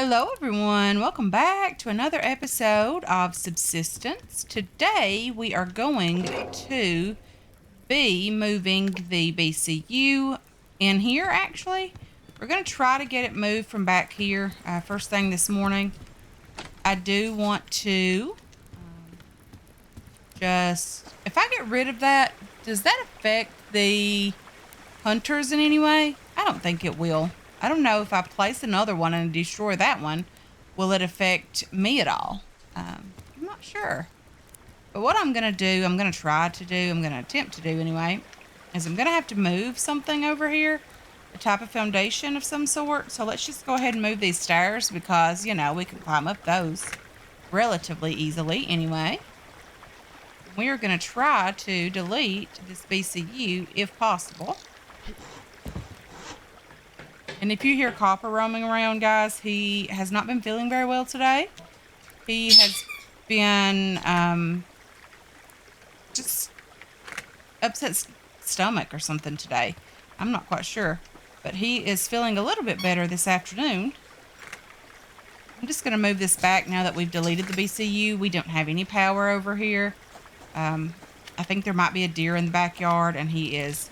Hello, everyone. Welcome back to another episode of Subsistence. Today, we are going to be moving the BCU in here, actually. We're going to try to get it moved from back here first thing this morning. I do want to if I get rid of that, does that affect the hunters in any way? I don't think it will. I don't know if I place another one and destroy that one, will it affect me at all? I'm not sure. But what I'm going to do, I'm going to try to do, I'm going to attempt to do anyway, is I'm going to have to move something over here, a type of foundation of some sort. So let's just go ahead and move these stairs because, you know, we can climb up those relatively easily anyway. We are going to try to delete this BCU if possible. And if you hear Copper roaming around, guys, he has not been feeling very well today. He has been just upset stomach or something today. I'm not quite sure. But he is feeling a little bit better this afternoon. I'm just going to move this back now that we've deleted the BCU. We don't have any power over here. I think there might be a deer in the backyard, and he is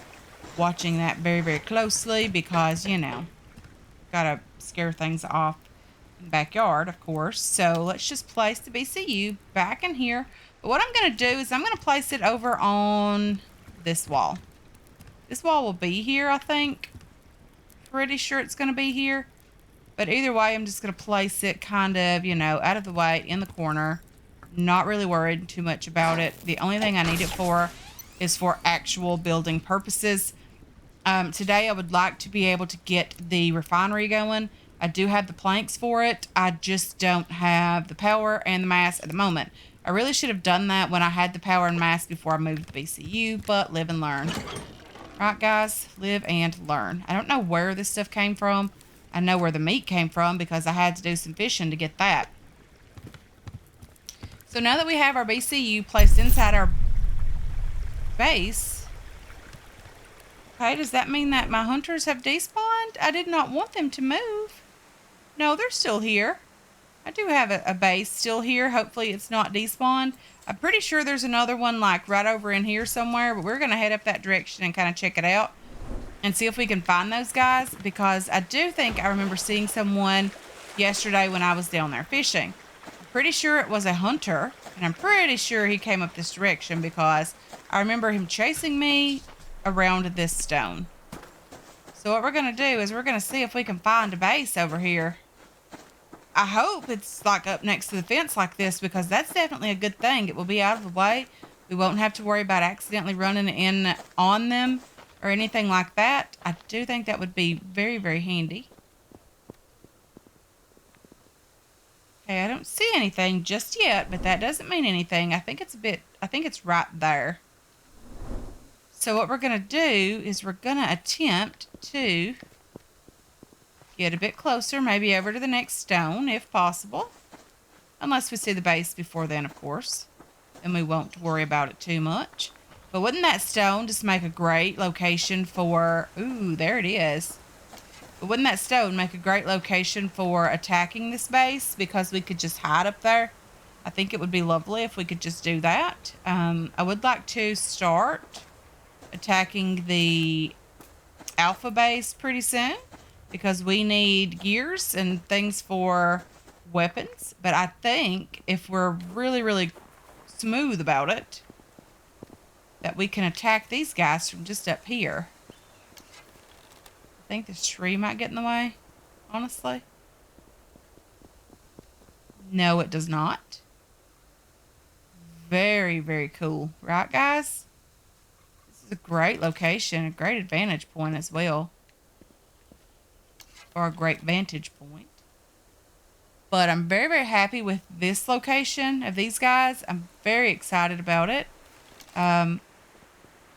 watching that very, very closely because, you know, gotta scare things off in the backyard, of course. So let's just place the BCU back in here. But what I'm going to do is I'm going to place it over on this wall. This wall will be here, I think. Pretty sure it's going to be here. But either way, I'm just going to place it kind of, you know, out of the way in the corner. Not really worried too much about it. The only thing I need it for is for actual building purposes. Today, I would like to be able to get the refinery going. I do have the planks for it. I just don't have the power and the mass at the moment. I really should have done that when I had the power and mass before I moved the BCU, but live and learn. Right, guys? Live and learn. I don't know where this stuff came from. I know where the meat came from because I had to do some fishing to get that. So now that we have our BCU placed inside our base, okay, does that mean that my hunters have despawned? I did not want them to move. No, they're still here. I do have a base still here. Hopefully it's not despawned. I'm pretty sure there's another one like right over in here somewhere, but we're going to head up that direction and kind of check it out and see if we can find those guys, because I do think I remember seeing someone yesterday when I was down there fishing. Pretty sure it was a hunter, and I'm pretty sure he came up this direction because I remember him chasing me around this stone. So what we're going to do is we're going to see if we can find a base over here. I hope it's like up next to the fence like this, because that's definitely a good thing. It will be out of the way. We won't have to worry about accidentally running in on them or anything like that. I do think that would be very, very handy. Okay, I don't see anything just yet, but that doesn't mean anything. I think it's right there. So what we're going to do is we're going to attempt to get a bit closer, maybe over to the next stone, if possible. Unless we see the base before then, of course. And we won't worry about it too much. But wouldn't that stone just make a great location for... Ooh, there it is. But wouldn't that stone make a great location for attacking this base? Because we could just hide up there. I think it would be lovely if we could just do that. I would like to start attacking the alpha base pretty soon, because we need gears and things for weapons. But I think if we're really, really smooth about it, that we can attack these guys from just up here. I think this tree might get in the way, honestly. No, it does not. Very, very cool. Right, guys? This is a great location, a great advantage point as well. Or a great vantage point. But I'm very, very happy with this location of these guys. I'm very excited about it.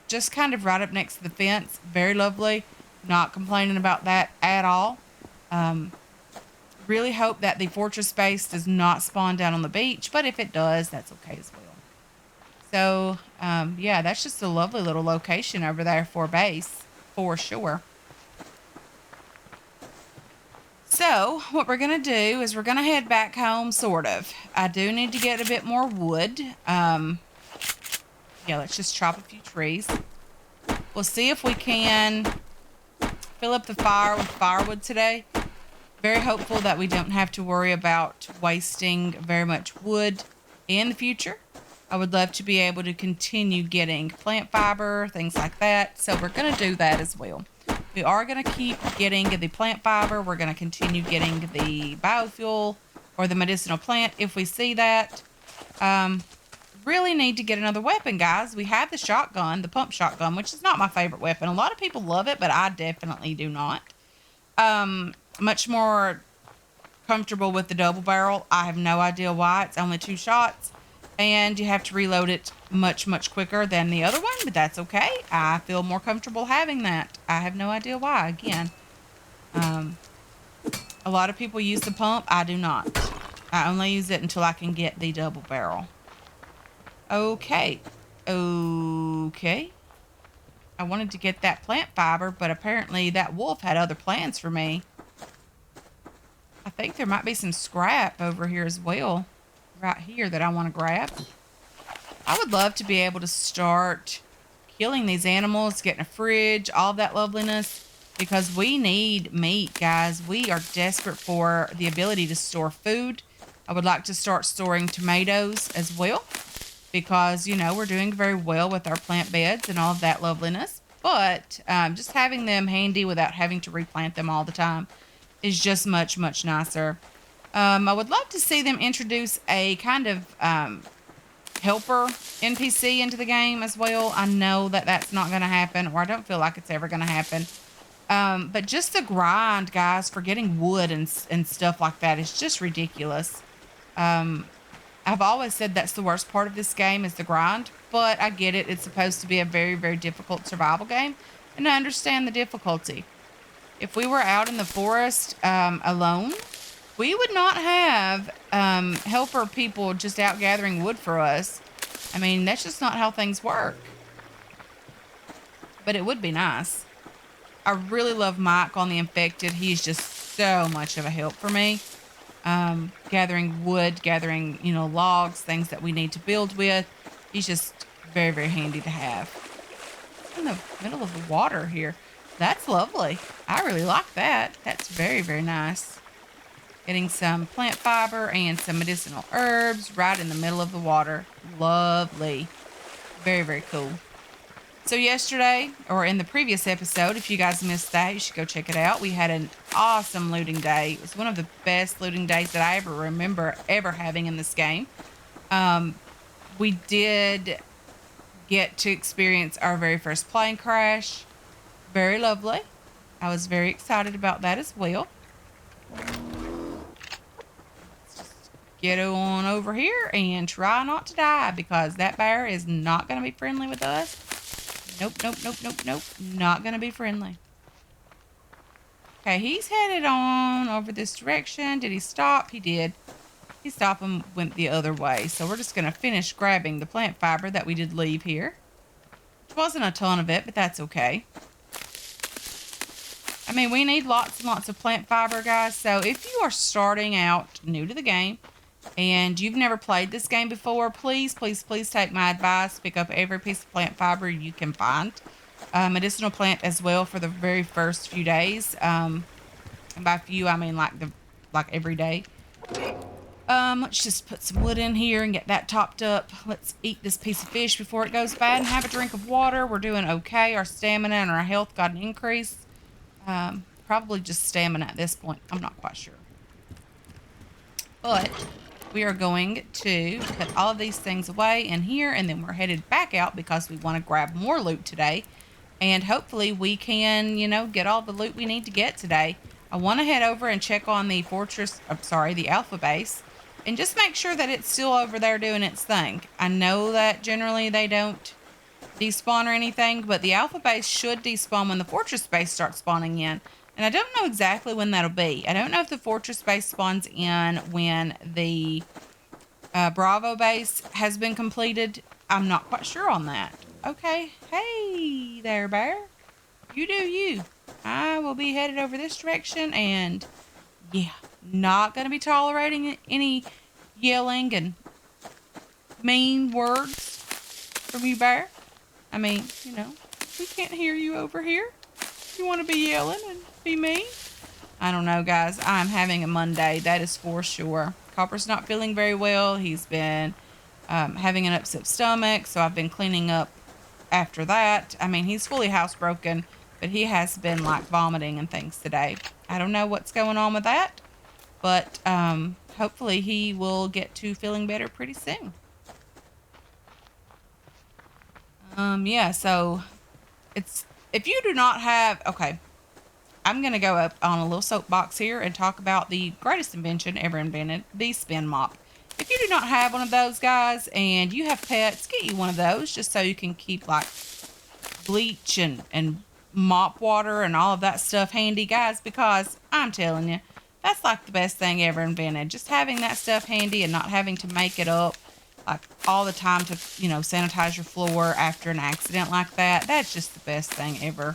Just kind of right up next to the fence. Very lovely. Not complaining about that at all. Really hope that the fortress base does not spawn down on the beach, but if it does, that's okay as well. So, yeah, that's just a lovely little location over there for base, for sure. So what we're going to do is we're going to head back home, sort of. I do need to get a bit more wood. Yeah, let's just chop a few trees. We'll see if we can fill up the fire with firewood today. Very hopeful that we don't have to worry about wasting very much wood in the future. I would love to be able to continue getting plant fiber, things like that. So we're going to do that as well. We are going to keep getting the plant fiber. We're going to continue getting the biofuel or the medicinal plant if we see that. Really need to get another weapon, guys. We have the shotgun, the pump shotgun, which is not my favorite weapon. A lot of people love it, but I definitely do not. Much more comfortable with the double barrel. I have no idea why. It's only 2 shots, and you have to reload it much quicker than the other one, but that's okay. I feel more comfortable having that. I have no idea why. Again, a lot of people use the pump. I do not. I only use it until I can get the double barrel. Okay. I wanted to get that plant fiber, but apparently that wolf had other plans for me. I think there might be some scrap over here as well, right here, that I want to grab. I would love to be able to start killing these animals, getting a fridge, all of that loveliness, because we need meat, guys. We are desperate for the ability to store food. I would like to start storing tomatoes as well, because, you know, we're doing very well with our plant beds and all of that loveliness. But just having them handy without having to replant them all the time is just much nicer. I would love to see them introduce a kind of helper NPC into the game as well. I know that that's not going to happen, or I don't feel like it's ever going to happen. But just the grind, guys, for getting wood and stuff like that is just ridiculous. I've always said that's the worst part of this game is the grind, but I get it. It's supposed to be a very difficult survival game, and I understand the difficulty. If we were out in the forest alone, we would not have helper people just out gathering wood for us. I mean, that's just not how things work. But it would be nice. I really love Mike on the Infected. He's just so much of a help for me. Gathering wood, gathering, you know, logs, things that we need to build with. He's just very handy to have. In the middle of the water here. That's lovely. I really like that. That's very nice. Getting some plant fiber and some medicinal herbs right in the middle of the water. Lovely. Very cool. So yesterday, or in the previous episode, if you guys missed that, you should go check it out. We had an awesome looting day. It was one of the best looting days that I ever remember ever having in this game. We did get to experience our very first plane crash. Very lovely. I was very excited about that as well. Let's just get on over here and try not to die, because that bear is not going to be friendly with us. Nope. Not going to be friendly. Okay, he's headed on over this direction. Did he stop? He did. He stopped and went the other way. So we're just going to finish grabbing the plant fiber that we did leave here. Which wasn't a ton of it, but that's okay. I mean, we need lots and lots of plant fiber, guys. So if you are starting out new to the game and you've never played this game before, please take my advice. Pick up every piece of plant fiber you can find. Medicinal plant as well for the very first few days. And by few, I mean like every day. Let's just put some wood in here and get that topped up. Let's eat this piece of fish before it goes bad and have a drink of water. We're doing okay. Our stamina and our health got an increase. Probably just stamina at this point. I'm not quite sure. But we are going to put all of these things away in here, and then we're headed back out because we want to grab more loot today. And hopefully we can, you know, get all the loot we need to get today. I want to head over and check on the the alpha base, and just make sure that it's still over there doing its thing. I know that generally they don't despawn or anything, but the alpha base should despawn when the fortress base starts spawning in. And I don't know exactly when that'll be. I don't know if the fortress base spawns in when the Bravo base has been completed. I'm not quite sure on that. Okay. Hey there, bear. You do you. I will be headed over this direction and Yeah, not going to be tolerating any yelling and mean words from you, Bear. I mean, we can't hear you over here. You want to be yelling and be mean? I don't know, guys. I'm having a Monday, that is for sure. Copper's not feeling very well. He's been having an upset stomach, so I've been cleaning up after that. I mean, he's fully housebroken, but he has been like vomiting and things today. I don't know what's going on with that, but hopefully he will get to feeling better pretty soon. Yeah, so it's if you do not have okay, I'm gonna go up on a little soapbox here and talk about the greatest invention ever invented, the spin mop. If you do not have one of those, guys, and you have pets, get you one of those just so you can keep like bleach and mop water and all of that stuff handy, guys, because I'm telling you, that's like the best thing ever invented. Just having that stuff handy and not having to make it up like all the time to, sanitize your floor after an accident like that. That's just the best thing ever.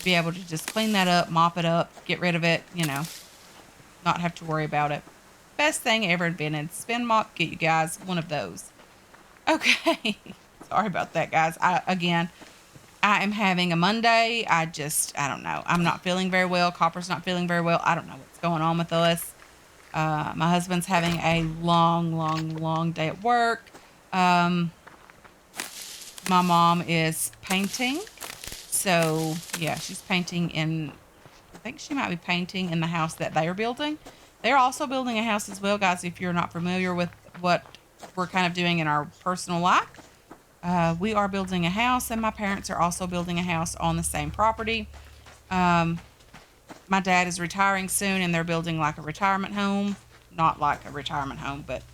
Be able to just clean that up, mop it up, get rid of it, not have to worry about it. Best thing ever invented. Spin mop, get you guys one of those. Okay. Sorry about that, guys. I am having a Monday. I don't know. I'm not feeling very well. Copper's not feeling very well. I don't know what's going on with us. My husband's having a long, long, long day at work. My mom is painting. So, yeah, she's painting I think she might be painting in the house that they are building. They're also building a house as well, guys, if you're not familiar with what we're kind of doing in our personal life. We are building a house, and my parents are also building a house on the same property. My dad is retiring soon, and they're building like a retirement home. Not like a retirement home, but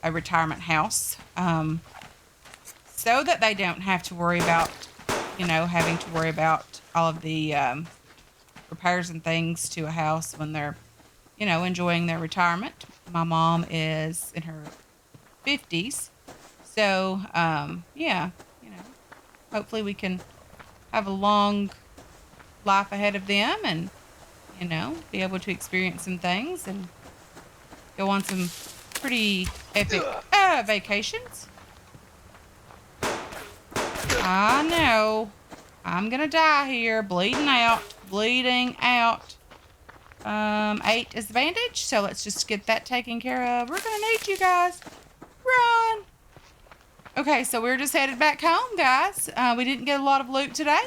a retirement house. So that they don't have to worry about, having to worry about all of the repairs and things to a house when they're, enjoying their retirement. My mom is in her 50s. So, yeah, hopefully we can have a long life ahead of them and, be able to experience some things and go on some pretty epic vacations. I know. I'm going to die here. Bleeding out. Bleeding out. 8 is the bandage, so let's just get that taken care of. We're going to need you guys. Run. Okay, so we're just headed back home, guys. We didn't get a lot of loot today,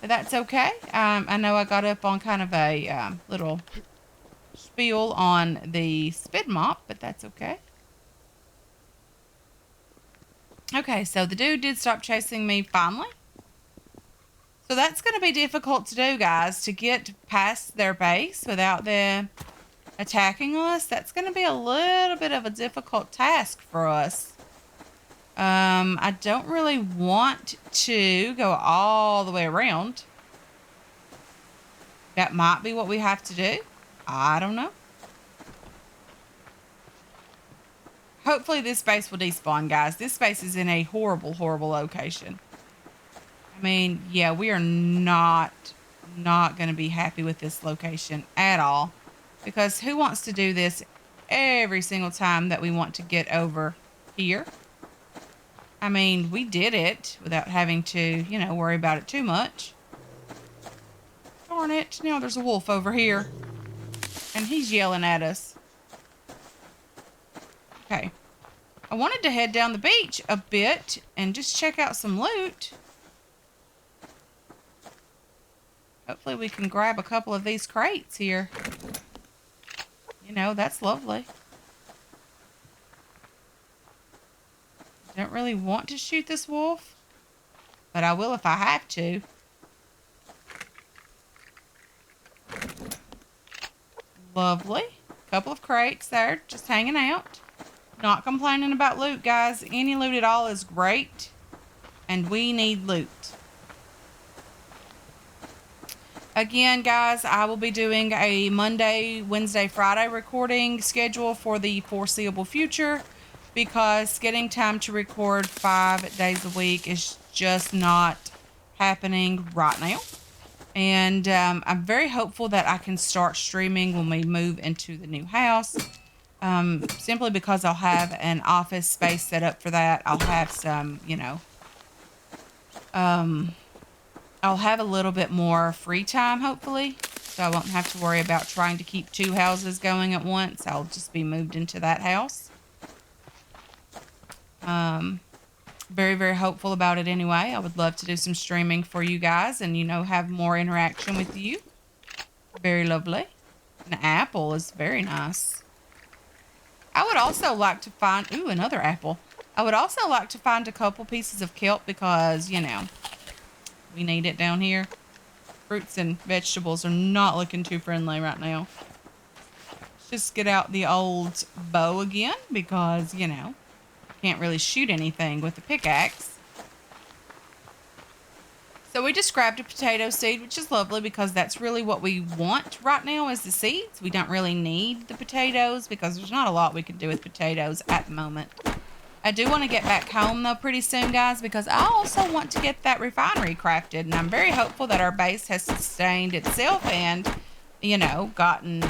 but that's okay. I know I got up on kind of a little spiel on the spin mop, but that's okay. Okay, so the dude did stop chasing me finally. So that's going to be difficult to do, guys, to get past their base without them attacking us. That's going to be a little bit of a difficult task for us. I don't really want to go all the way around. That might be what we have to do. I don't know. Hopefully this base will despawn, guys. This base is in a horrible, horrible location. I mean, yeah, we are not going to be happy with this location at all. Because who wants to do this every single time that we want to get over here? I mean, we did it without having to, worry about it too much. Darn it. Now there's a wolf over here. And he's yelling at us. Okay. I wanted to head down the beach a bit and just check out some loot. Hopefully we can grab a couple of these crates here. That's lovely. Don't really want to shoot this wolf, but I will if I have to. Lovely. Couple of crates there, just hanging out. Not complaining about loot, guys. Any loot at all is great, and we need loot. Again, guys, I will be doing a Monday, Wednesday, Friday recording schedule for the foreseeable future because getting time to record 5 days a week is just not happening right now. And I'm very hopeful that I can start streaming when we move into the new house. Simply because I'll have an office space set up for that. I'll have some, um, I'll have a little bit more free time, hopefully. So I won't have to worry about trying to keep two houses going at once. I'll just be moved into that house. Very, very hopeful about it anyway. I would love to do some streaming for you guys and, have more interaction with you. Very lovely. An apple is very nice. I would also like to find, ooh, another apple. I would also like to find a couple pieces of kelp because, we need it down here. Fruits and vegetables are not looking too friendly right now. Let's just get out the old bow again because, can't really shoot anything with the pickaxe. So we just grabbed a potato seed, which is lovely because that's really what we want right now is the seeds. We don't really need the potatoes because there's not a lot we can do with potatoes at the moment. I do want to get back home though pretty soon, guys, because I also want to get that refinery crafted. And I'm very hopeful that our base has sustained itself and, gotten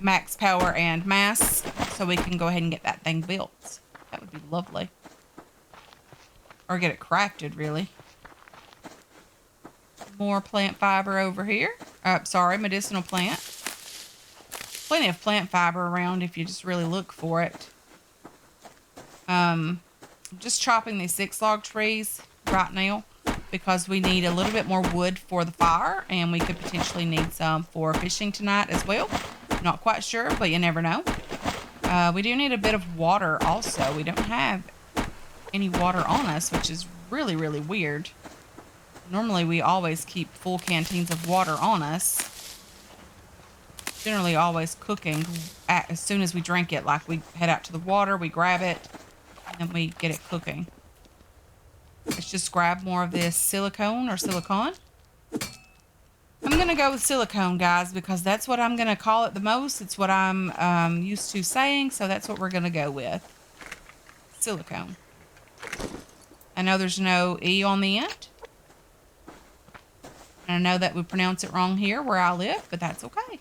max power and mass so we can go ahead and get that thing built. That would be lovely. Or get it crafted, really. More plant fiber over here. Medicinal plant. Plenty of plant fiber around if you just really look for it. I'm just chopping these 6-log trees right now because we need a little bit more wood for the fire and we could potentially need some for fishing tonight as well. Not quite sure, but you never know. We do need a bit of water also. We don't have any water on us, which is really, really weird. Normally, we always keep full canteens of water on us. Generally always cooking as soon as we drink it. Like we head out to the water, we grab it, and then we get it cooking. Let's just grab more of this silicone or silicon. I'm going to go with silicone, guys, because that's what I'm going to call it the most. It's what I'm used to saying, so that's what we're going to go with. Silicone. I know there's no E on the end. And I know that we pronounce it wrong here where I live, but that's okay.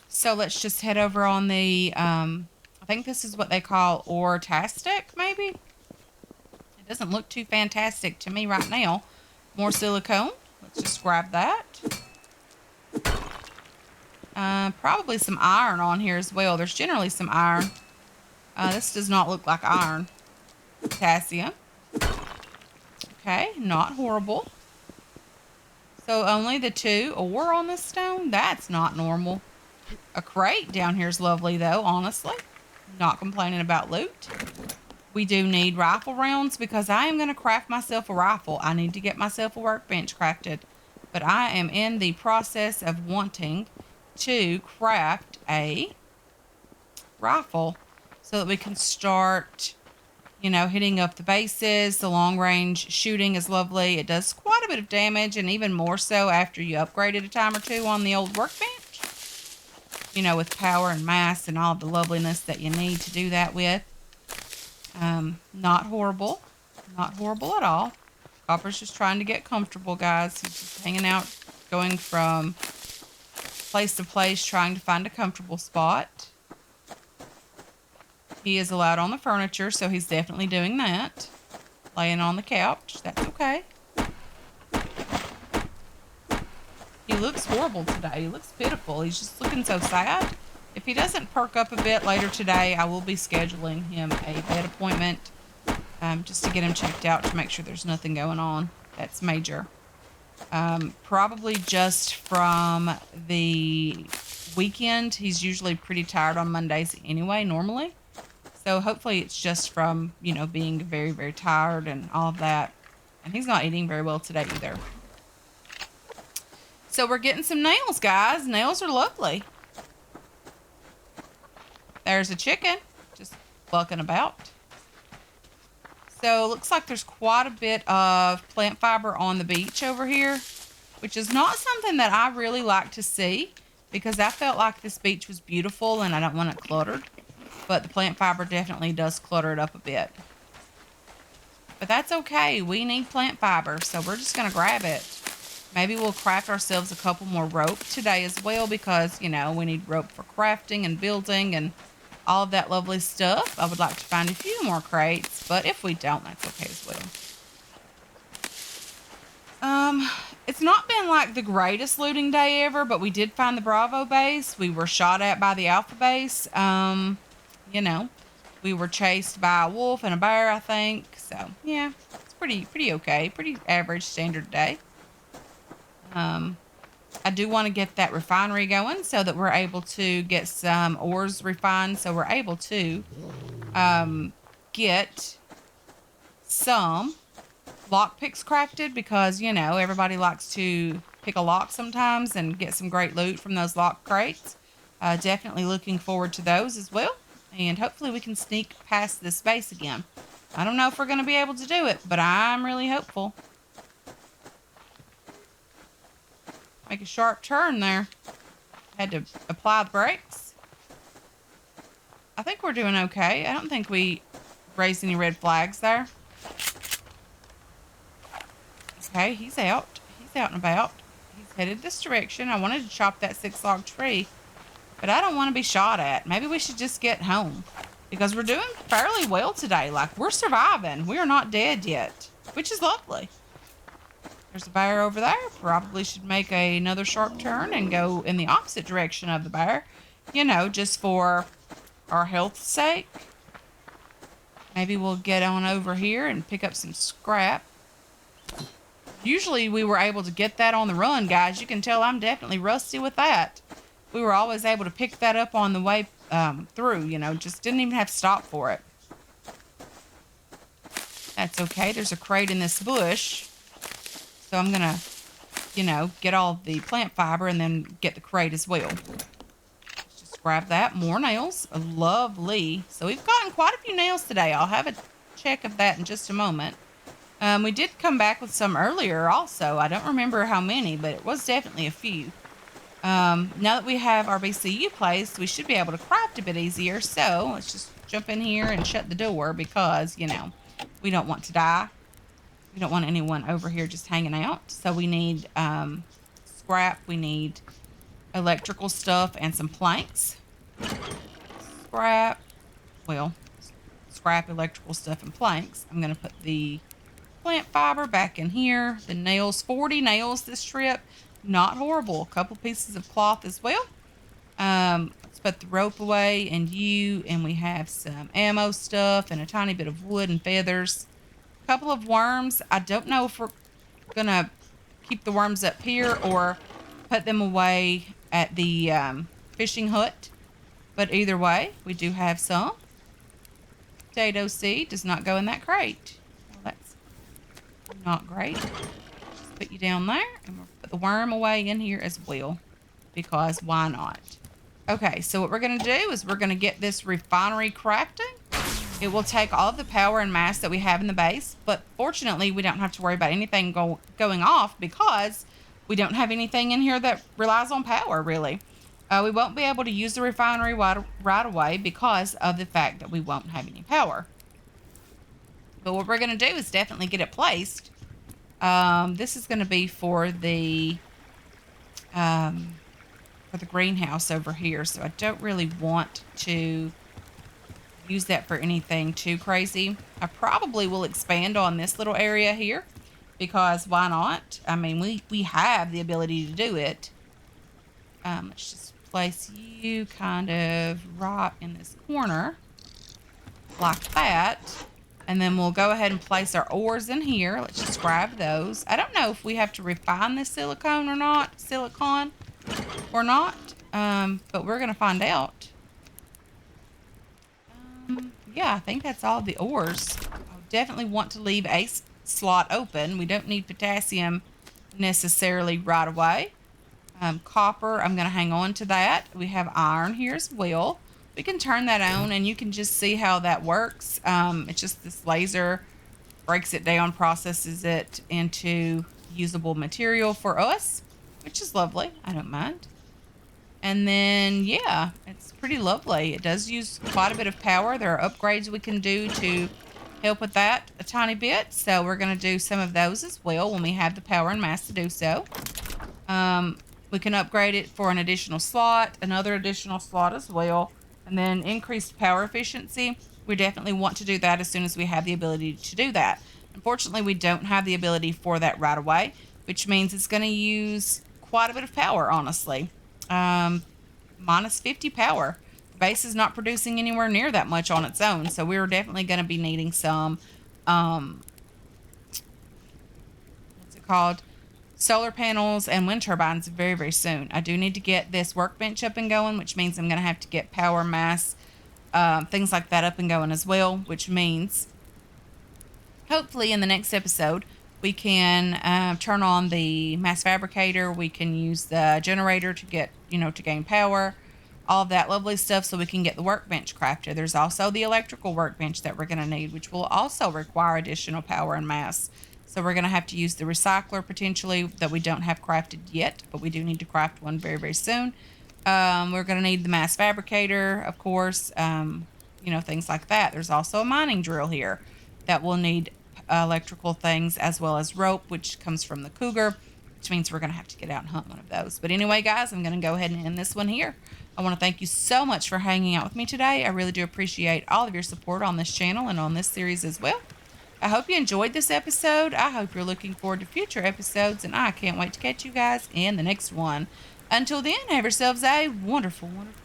So let's just head over on the, I think this is what they call Ore-tastic, maybe? It doesn't look too fantastic to me right now. More silicone. Let's just grab that. Probably some iron on here as well. There's generally some iron. This does not look like iron. Potassium. Okay, not horrible. So only the 2 ore on this stone? That's not normal. A crate down here is lovely though, honestly. Not complaining about loot. We do need rifle rounds because I am going to craft myself a rifle. I need to get myself a workbench crafted. But I am in the process of wanting to craft a rifle so that we can start, hitting up the bases. The long range shooting is lovely. It does quite a bit of damage and even more so after you upgrade it a time or two on the old workbench. With power and mass and all the loveliness that you need to do that with. Not horrible. Not horrible at all. Copper's just trying to get comfortable, guys. He's just hanging out, going from place to place, trying to find a comfortable spot. He is allowed on the furniture, so he's definitely doing that. Laying on the couch. That's okay. He looks horrible today. He looks pitiful. He's just looking so sad. If he doesn't perk up a bit later today, I will be scheduling him a vet appointment just to get him checked out to make sure there's nothing going on that's major. Probably just from the weekend. He's usually pretty tired on Mondays anyway, normally. So hopefully it's just from, being very, very tired and all of that. And he's not eating very well today either. So we're getting some nails, guys. Nails are lovely. There's a chicken just bucking about. So it looks like there's quite a bit of plant fiber on the beach over here, which is not something that I really like to see because I felt like this beach was beautiful and I don't want it cluttered. But the plant fiber definitely does clutter it up a bit. But that's okay. We need plant fiber, so we're just going to grab it. Maybe we'll craft ourselves a couple more rope today as well because, you know, we need rope for crafting and building and all of that lovely stuff. I would like to find a few more crates, but if we don't, that's okay as well. It's not been like the greatest looting day ever, but we did find the Bravo base. We were shot at by the Alpha base. You know, we were chased by a wolf and a bear, I think. So yeah, it's pretty okay. Pretty average standard day. I do want to get that refinery going so that we're able to get some ores refined. So we're able to get some lock picks crafted because, you know, everybody likes to pick a lock sometimes and get some great loot from those lock crates. Definitely looking forward to those as well. And hopefully we can sneak past this base again. I don't know if we're going to be able to do it, but I'm really hopeful. Make a sharp turn there. Had to apply the brakes. I think we're doing okay. I don't think we raised any red flags there. Okay, he's out. He's out and about. He's headed this direction. I wanted to chop that 6-log tree, but I don't want to be shot at. Maybe we should just get home because we're doing fairly well today. Like, we're surviving. We are not dead yet, which is lovely. There's a bear over there. Probably should make another sharp turn and go in the opposite direction of the bear. You know, just for our health's sake. Maybe we'll get on over here and pick up some scrap. Usually we were able to get that on the run, guys. You can tell I'm definitely rusty with that. We were always able to pick that up on the way through, you know. Just didn't even have to stop for it. That's okay. There's a crate in this bush. So I'm going to, you know, get all the plant fiber and then get the crate as well. Just grab that. More nails. Lovely. So we've gotten quite a few nails today. I'll have a check of that in just a moment. We did come back with some earlier also. I don't remember how many, but it was definitely a few. Now that we have our BCU placed, we should be able to craft a bit easier. So let's just jump in here and shut the door because, you know, we don't want to die. We don't want anyone over here just hanging out. So we need scrap. We need electrical stuff and some planks. Scrap. Well, scrap, electrical stuff, and planks. I'm going to put the plant fiber back in here. The nails, 40 nails this trip. Not horrible. A couple pieces of cloth as well. Let's put the rope away and we have some ammo stuff and a tiny bit of wood and feathers. Couple of worms. I don't know if we're gonna keep the worms up here or put them away at the fishing hut, but either way we do have some. Potato seed does not go in that crate. Well, that's not great. Just put you down there and we'll put the worm away in here as well because why not? Okay, so what we're gonna do is we're gonna get this refinery crafting. It will take all of the power and mass that we have in the base, but fortunately we don't have to worry about anything going off because we don't have anything in here that relies on power, really. We won't be able to use the refinery right away because of the fact that we won't have any power. But what we're going to do is definitely get it placed. This is going to be for the greenhouse over here, so I don't really want to use that for anything too crazy. I probably will expand on this little area here because why not? I mean, we have the ability to do it. Let's just place you kind of right in this corner like that. And then we'll go ahead and place our ores in here. Let's just grab those. I don't know if we have to refine this silicone or not, but we're going to find out. Yeah, I think that's all the ores. I definitely want to leave a slot open. We don't need potassium necessarily right away. Copper, I'm going to hang on to that. We have iron here as well. We can turn that on and you can just see how that works. It's just this laser breaks it down, processes it into usable material for us, which is lovely. I don't mind. And then, yeah, it's pretty lovely. It does use quite a bit of power. There are upgrades we can do to help with that a tiny bit. So we're going to do some of those as well when we have the power and mass to do so. We can upgrade it for an additional slot, another additional slot as well, and then increased power efficiency. We definitely want to do that as soon as we have the ability to do that. Unfortunately, we don't have the ability for that right away, which means it's going to use quite a bit of power, honestly. Minus 50 power. The base is not producing anywhere near that much on its own, so we're definitely going to be needing some, what's it called? Solar panels and wind turbines very, very soon. I do need to get this workbench up and going, which means I'm going to have to get power, mass, things like that up and going as well, which means hopefully in the next episode we can turn on the mass fabricator. We can use the generator to get, to gain power, all of that lovely stuff, so we can get the workbench crafted. There's also the electrical workbench that we're going to need, which will also require additional power and mass. So we're going to have to use the recycler potentially that we don't have crafted yet, but we do need to craft one very, very soon. We're going to need the mass fabricator, of course, things like that. There's also a mining drill here that will need electrical things as well as rope, which comes from the cougar, which means we're going to have to get out and hunt one of those. But anyway, guys, I'm going to go ahead and end this one here. I want to thank you so much for hanging out with me today. I really do appreciate all of your support on this channel and on this series as well. I hope you enjoyed this episode. I hope you're looking forward to future episodes, and I can't wait to catch you guys in the next one. Until then, have yourselves a wonderful, wonderful